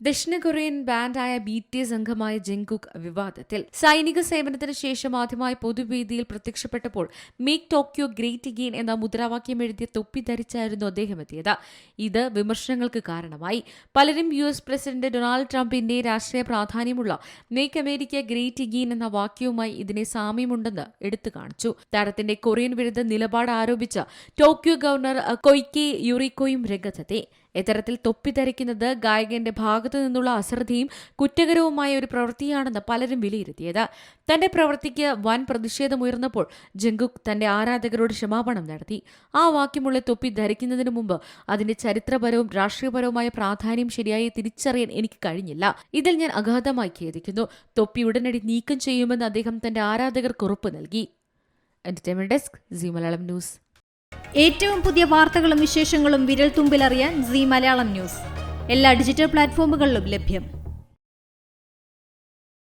ദക്ഷിണ Korean ബാൻഡായ BTS അംഗമായ ജങ്കുക്ക് വിവാദത്തിൽ. സൈനിക സേവനത്തിന് ശേഷം ആദ്യമായി പൊതുവേദിയിൽ പ്രത്യക്ഷപ്പെട്ടപ്പോൾ മേക്ക് ടോക്കിയോ ഗ്രേറ്റ് അഗെയിൻ എന്ന മുദ്രാവാക്യം എഴുതിയ തൊപ്പി ധരിച്ചായിരുന്നു അദ്ദേഹം എത്തിയത്. ഇത് വിമർശനങ്ങൾക്ക് കാരണമായി. പലരും US പ്രസിഡന്റ് ഡൊണാൾഡ് ട്രംപിന്റെ രാഷ്ട്രീയ പ്രാധാന്യമുള്ള മേക്ക് അമേരിക്ക ഗ്രേറ്റ് അഗെയിൻ എന്ന വാക്യവുമായി ഇതിനെ സാമ്യമുണ്ടെന്ന് എടുത്തു കാണിച്ചു. താരത്തിന്റെ കൊറിയൻ വിരുദ്ധ നിലപാട് ആരോപിച്ച ടോക്കിയോ ഗവർണർ കൊയ്കെ യുറിക്കോയും രംഗത്തെത്തി. ഇത്തരത്തിൽ തൊപ്പി ധരിക്കുന്നത് ഗായകന്റെ ഭാഗത്തു നിന്നുള്ള അശ്രദ്ധയും കുറ്റകരവുമായ ഒരു പ്രവൃത്തിയാണെന്ന് പലരും വിലയിരുത്തിയത്. തന്റെ പ്രവൃത്തിക്ക് വൻ പ്രതിഷേധമുയർന്നപ്പോൾ ജങ്കുക്ക് തന്റെ ആരാധകരോട് ക്ഷമാപണം നടത്തി. ആ വാക്യമുള്ള തൊപ്പി ധരിക്കുന്നതിന് മുമ്പ് അതിന്റെ ചരിത്രപരവും രാഷ്ട്രീയപരവുമായ പ്രാധാന്യം ശരിയായി തിരിച്ചറിയാൻ എനിക്ക് കഴിഞ്ഞില്ല. ഇതിൽ ഞാൻ അഗാധമായി ഖേദിക്കുന്നു. തൊപ്പി ഉടനടി നീക്കം ചെയ്യുമെന്ന് അദ്ദേഹം തന്റെ ആരാധകർക്ക് ഉറപ്പ് നൽകി. Entertainment desk, Zee Malayalam news. ഏറ്റവും പുതിയ വാർത്തകളും വിശേഷങ്ങളും വിരൽ തുമ്പിലറിയാൻ സീ മലയാളം ന്യൂസ് എല്ലാ ഡിജിറ്റൽ പ്ലാറ്റ്ഫോമുകളിലും ലഭ്യം.